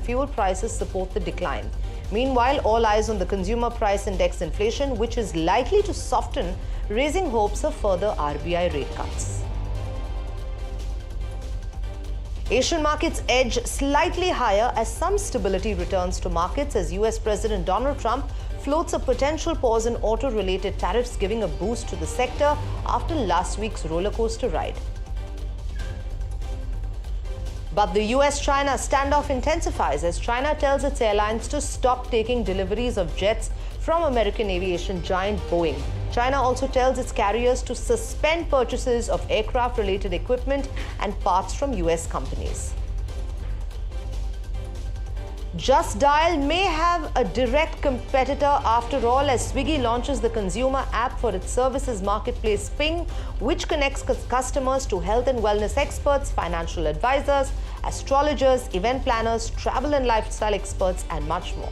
and fuel prices support the decline. Meanwhile, all eyes on the consumer price index inflation, which is likely to soften, raising hopes of further RBI rate cuts. Asian markets edge slightly higher as some stability returns to markets as US President Donald Trump floats a potential pause in auto-related tariffs, giving a boost to the sector after last week's rollercoaster ride. But the US-China standoff intensifies as China tells its airlines to stop taking deliveries of jets from American aviation giant Boeing. China also tells its carriers to suspend purchases of aircraft-related equipment and parts from US companies. Just Dial may have a direct competitor after all as Swiggy launches the consumer app for its services marketplace Ping, which connects customers to health and wellness experts, financial advisors, astrologers, event planners, travel and lifestyle experts, and much more.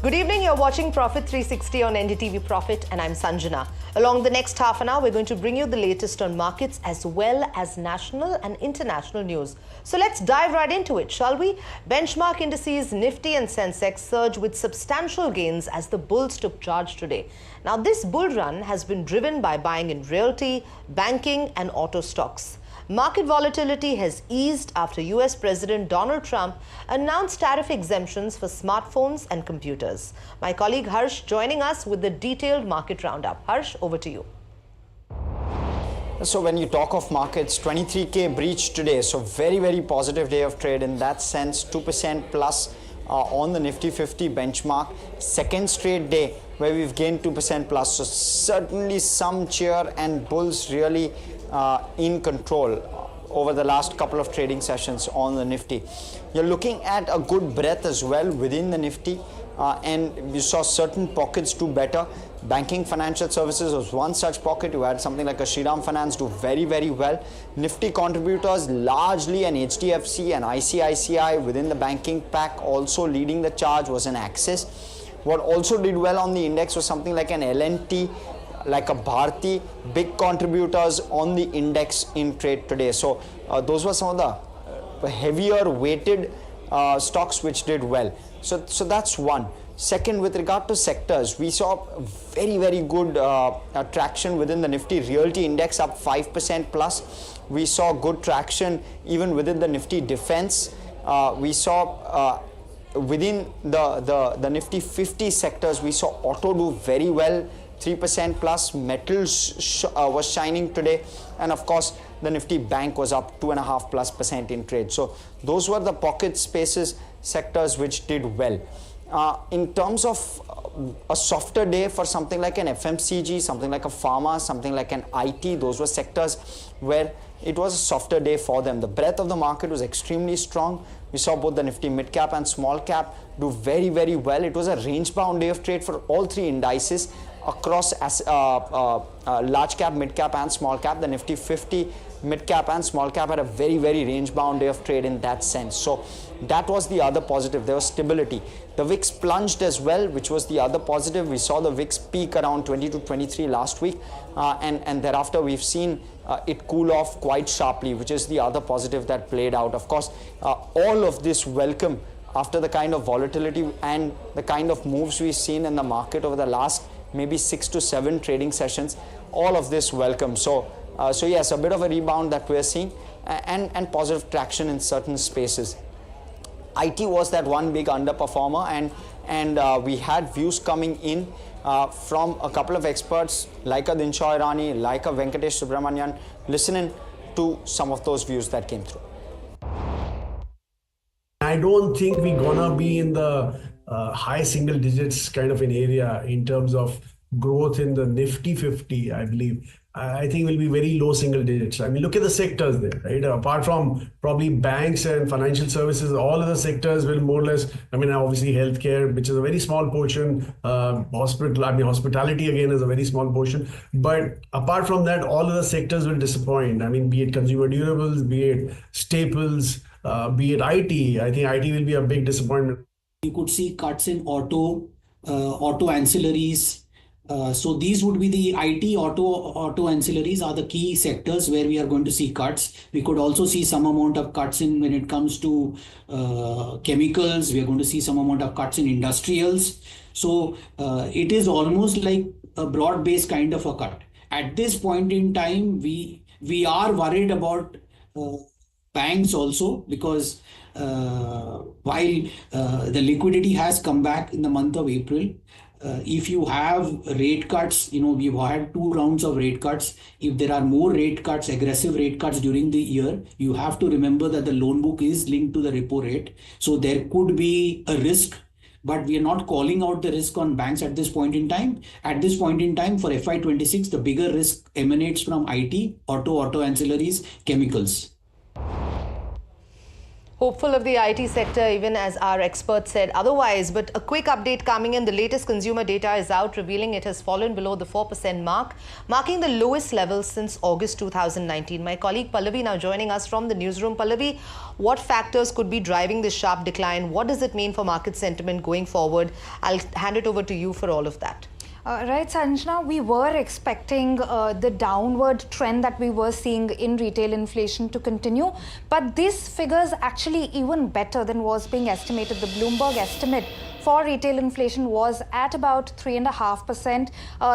Good evening, you're watching Profit 360 on NDTV Profit and I'm Sanjana. Along the next half an hour, we're going to bring you the latest on markets as well as national and international news. So let's dive right into it, shall we? Benchmark indices Nifty and Sensex surge with substantial gains as the bulls took charge today. Now this bull run has been driven by buying in realty, banking and auto stocks. Market volatility has eased after US President Donald Trump announced tariff exemptions for smartphones and computers. My colleague Harsh joining us with the detailed market roundup. Harsh, over to you. So when you talk of markets, 23K breach today. So very positive day of trade in that sense. 2% plus on the Nifty 50 benchmark. Second straight day where we've gained 2% plus. So certainly some cheer and bulls really in control over the last couple of trading sessions on the Nifty. You're looking at a good breadth as well within the Nifty, and you saw certain pockets do better. Banking financial services was one such pocket. You had something like a Shriram Finance do very well. Nifty contributors largely an HDFC and ICICI within the banking pack. Also leading the charge was an Axis. What also did well on the index was something like an L&T, like a Bharti, big contributors on the index in trade today. So those were some of the heavier weighted stocks which did well. So that's one. Second, with regard to sectors, we saw very good traction within the Nifty Realty Index, up 5% plus. We saw good traction even within the Nifty Defense. We saw within the Nifty 50 sectors, we saw auto do very well, 3% plus. Metals was shining today, and of course the Nifty Bank was up 2.5% in trade. So those were the pocket spaces, sectors which did well. In terms of a softer day for something like an FMCG, something like a pharma, something like an IT, those were sectors where it was a softer day for them. The breadth of the market was extremely strong. We saw both the Nifty mid cap and small cap do very well. It was a range bound day of trade for all three indices across large cap, mid cap and small cap. The Nifty 50 mid cap and small cap had a very range bound day of trade in that sense. So that was the other positive. There was stability. The VIX plunged as well, which was the other positive. We saw the VIX peak around 20 to 23 last week, and thereafter we've seen it cool off quite sharply, which is the other positive that played out. Of course, all of this welcome after the kind of volatility and the kind of moves we've seen in the market over the last maybe 6 to 7 trading sessions. All of this welcome. So yes, a bit of a rebound that we're seeing, and positive traction in certain spaces. IT was that one big underperformer, and we had views coming in from a couple of experts like a Dinshaw Irani, like a Venkatesh Subramanian, listening to some of those views that came through. I don't think we're gonna be in the high single digits kind of an area in terms of growth in the Nifty 50, I believe. I think will be very low single digits. I mean, look at the sectors there, right? Apart from probably banks and financial services, all of the sectors will more or less, I mean, obviously healthcare, which is a very small portion, hospitality again is a very small portion. But apart from that, all of the sectors will disappoint. I mean, be it consumer durables, be it staples, be it IT. I think IT will be a big disappointment. You could see cuts in auto, auto ancillaries. So these would be the IT, auto ancillaries are the key sectors where we are going to see cuts. We could also see some amount of cuts in when it comes to chemicals. We are going to see some amount of cuts in industrials. So it is almost like a broad-based kind of a cut. At this point in time, we are worried about banks also, because while the liquidity has come back in the month of April, if you have rate cuts, we've had 2 rounds of rate cuts. If there are more rate cuts, aggressive rate cuts during the year, you have to remember that the loan book is linked to the repo rate. So there could be a risk, but we are not calling out the risk on banks at this point in time. At this point in time for FY26, the bigger risk emanates from IT, auto ancillaries, chemicals. Hopeful of the IT sector, even as our expert said otherwise. But a quick update coming in. The latest consumer data is out, revealing it has fallen below the 4% mark, marking the lowest level since August 2019. My colleague Pallavi now joining us from the newsroom. Pallavi, what factors could be driving this sharp decline? What does it mean for market sentiment going forward? I'll hand it over to you for all of that. Right, Sanjana, we were expecting the downward trend that we were seeing in retail inflation to continue, but this figure is actually even better than was being estimated. The Bloomberg estimate for retail inflation was at about 3.5%.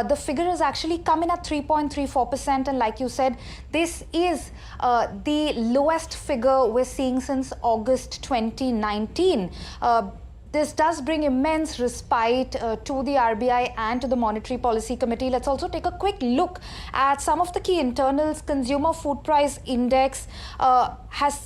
The figure has actually come in at 3.34%, and like you said, this is the lowest figure we're seeing since August 2019. This does bring immense respite to the RBI and to the Monetary Policy Committee. Let's also take a quick look at some of the key internals. Consumer Food Price Index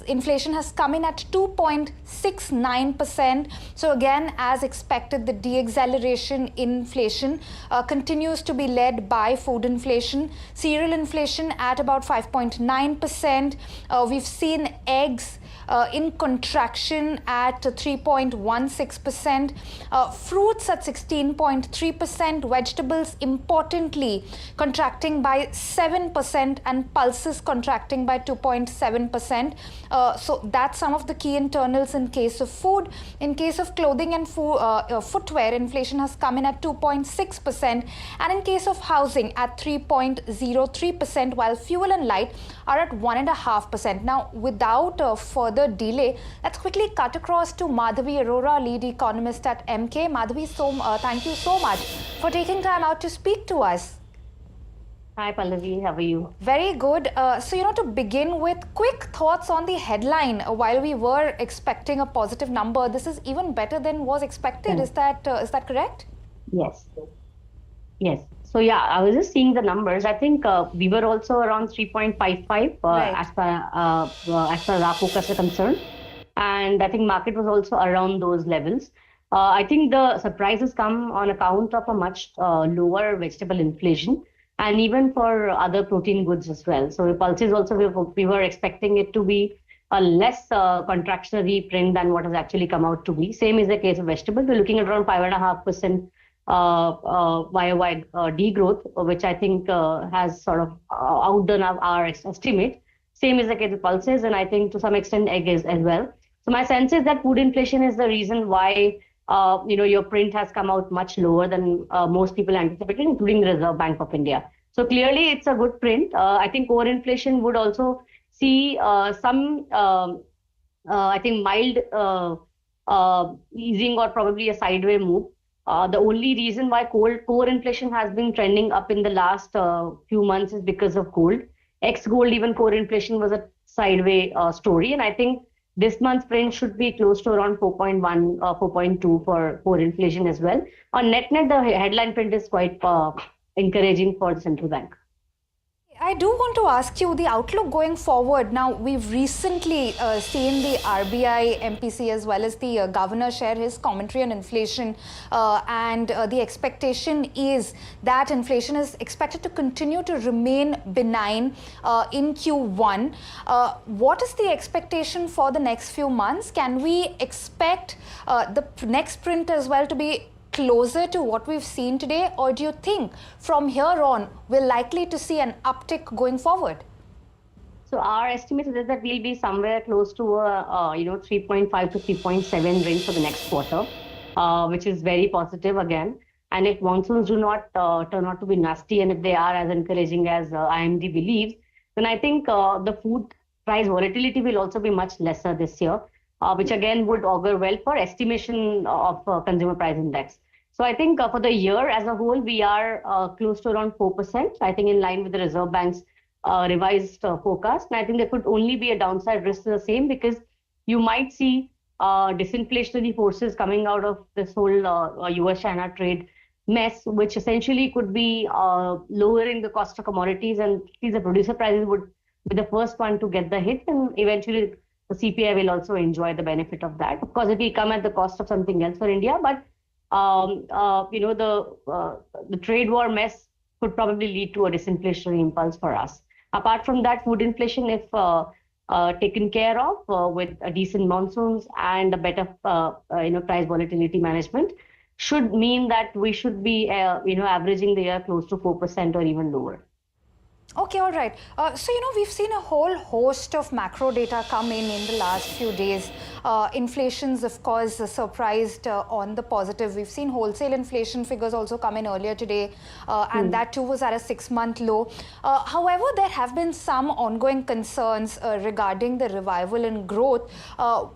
inflation has come in at 2.69%. So again, as expected, the deacceleration in inflation continues to be led by food inflation. Cereal inflation at about 5.9%. We've seen eggs in contraction at 3.16%, fruits at 16.3%, vegetables importantly contracting by 7%, and pulses contracting by 2.7%. So that's some of the key internals in case of food. In case of clothing and footwear, inflation has come in at 2.6%, and in case of housing at 3.03%, while fuel and light are at 1.5%. Now, without further delay, let's quickly cut across to Madhavi Arora, lead economist at Emkay. Madhavi, thank you so much for taking time out to speak to us. Hi Pallavi, how are you? Very good. So, to begin with, quick thoughts on the headline. While we were expecting a positive number, this is even better than was expected. Is that correct? Yes. So yeah, I was just seeing the numbers. I think we were also around 3.55 Right. as far our focus is concerned, and I think market was also around those levels. I think the surprise has come on account of a much lower vegetable inflation, and even for other protein goods as well. So the pulses also, we were expecting it to be a less contractionary print than what has actually come out to be. Same is the case of vegetables. We're looking at around 5.5% YOY degrowth, which I think has sort of outdone our estimate. Same is the case with pulses, and I think to some extent egg as well. So my sense is that food inflation is the reason why your print has come out much lower than most people anticipated, including the Reserve Bank of India. So clearly it's a good print. I think core inflation would also see some, I think, mild easing or probably a sideways move. The only reason why core inflation has been trending up in the last few months is because of gold. Ex-gold, even core inflation was a sideways story. And I think this month's print should be close to around 4.1, 4.2 for core inflation as well. On net, the headline print is quite encouraging for the central bank. I do want to ask you the outlook going forward. Now, we've recently seen the RBI MPC as well as the governor share his commentary on inflation, and the expectation is that inflation is expected to continue to remain benign in Q1. What is the expectation for the next few months? Can we expect the next print as well to be closer to what we've seen today, or do you think from here on we're likely to see an uptick going forward? So our estimate is that we'll be somewhere close to a 3.5 to 3.7 range for the next quarter. which is very positive again. And if monsoons do not turn out to be nasty, and if they are as encouraging as IMD believes, then I think the food price volatility will also be much lesser this year, which again would augur well for estimation of consumer price index. So I think for the year as a whole, we are close to around 4%, I think in line with the Reserve Bank's revised forecast. And I think there could only be a downside risk to the same, because you might see disinflationary forces coming out of this whole US-China trade mess, which essentially could be lowering the cost of commodities, and the producer prices would be the first one to get the hit, and eventually the CPI will also enjoy the benefit of that. Of course, it will come at the cost of something else for India, but the trade war mess could probably lead to a disinflationary impulse for us. Apart from that, food inflation, if taken care of with a decent monsoons and a better price volatility management, should mean that we should be averaging the year close to 4% or even lower. Okay, all right. So, we've seen a whole host of macro data come in the last few days. Inflation's, of course, surprised on the positive. We've seen wholesale inflation figures also come in earlier today, and that too was at a 6-month low. However, there have been some ongoing concerns regarding the revival in growth.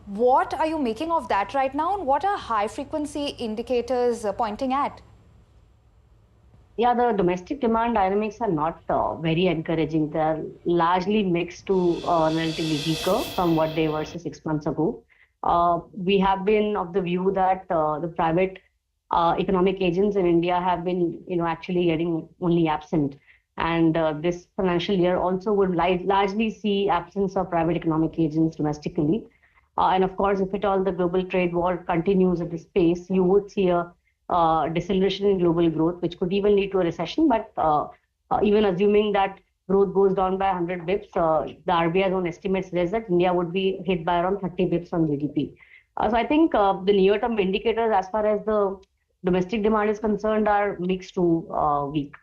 What are you making of that right now, and what are high-frequency indicators pointing at? Yeah, the domestic demand dynamics are not very encouraging. They're largely mixed to relatively weaker from what they were 6 months ago. We have been of the view that the private economic agents in India have been, actually getting only absent. And this financial year also would largely see absence of private economic agents domestically. And of course, if at all the global trade war continues at this pace, you would see a deceleration in global growth, which could even lead to a recession. But even assuming that growth goes down by 100 bips, the RBI's own estimate says that India would be hit by around 30 bips on GDP. So I think the near-term indicators as far as the domestic demand is concerned are mixed to weak.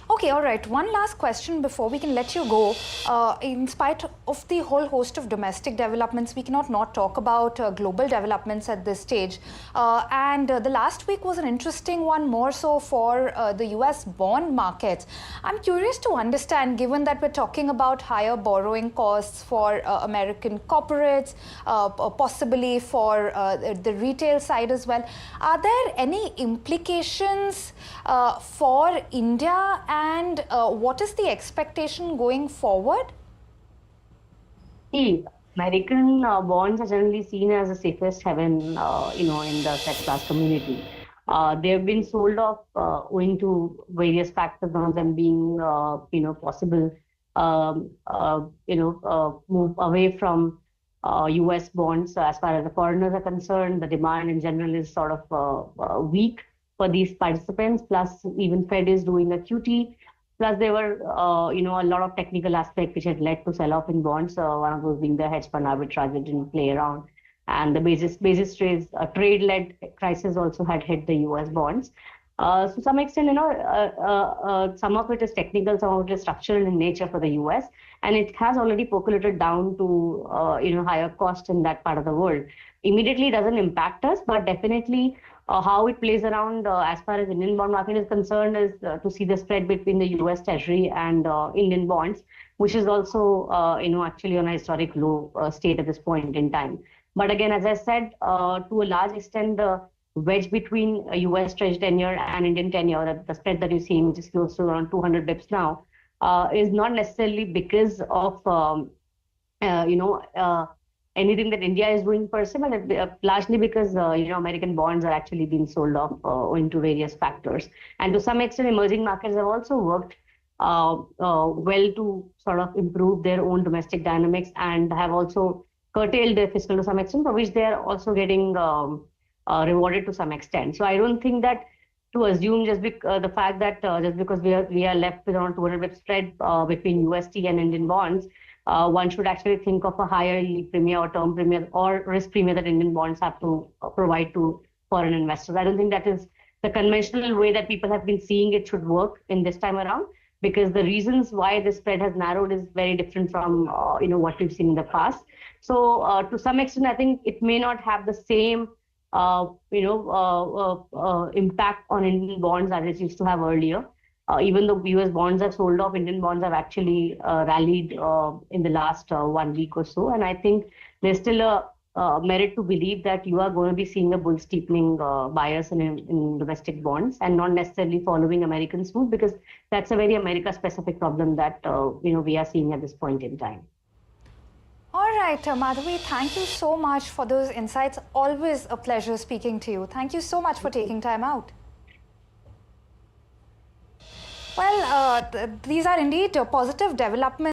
Okay, all right. One last question before we can let you go. In spite of the whole host of domestic developments, we cannot not talk about global developments at this stage. And the last week was an interesting one, more so for the US bond markets. I'm curious to understand, given that we're talking about higher borrowing costs for American corporates, possibly for the retail side as well, are there any implications for India? And what is the expectation going forward? See, American bonds are generally seen as the safest haven, in the asset class community. They have been sold off owing to various factors, one of them being, possible, move away from US bonds. As far as the foreigners are concerned, the demand in general is sort of weak for these participants. Plus, even Fed is doing a QT. Plus, there were, a lot of technical aspects which had led to sell-off in bonds. One of those being the hedge fund arbitrage that didn't play around, and the basis trades, trade-led crisis also had hit the US bonds. So, to some extent, some of it is technical, some of it is structural in nature for the US, and it has already percolated down to, higher cost in that part of the world. Immediately, it doesn't impact us, but definitely. How it plays around as far as Indian bond market is concerned is to see the spread between the US Treasury and Indian bonds, which is also, actually on a historic low state at this point in time. But again, as I said, to a large extent, the wedge between US Treasury tenure and Indian tenure, the spread that you're seeing, which is close to around 200 bips now, is not necessarily because of, anything that India is doing per se, but largely because American bonds are actually being sold off owing to various factors. And to some extent, emerging markets have also worked well to sort of improve their own domestic dynamics and have also curtailed their fiscal to some extent, for which they are also getting rewarded to some extent. So I don't think that to assume the fact that just because we are left with around 200 bps spread between UST and Indian bonds, one should actually think of a higher yield premium or term premium or risk premium that Indian bonds have to provide to foreign investors. I don't think that is the conventional way that people have been seeing it should work in this time around, because the reasons why the spread has narrowed is very different from what we've seen in the past. So to some extent, I think it may not have the same impact on Indian bonds as it used to have earlier. Even though US bonds have sold off, Indian bonds have actually rallied in the last 1 week or so. And I think there's still a merit to believe that you are going to be seeing a bull steepening bias in domestic bonds and not necessarily following Americans' move, because that's a very America-specific problem that we are seeing at this point in time. All right, Madhavi, thank you so much for those insights. Always a pleasure speaking to you. Thank you so much for taking time out. Well, these are indeed positive developments.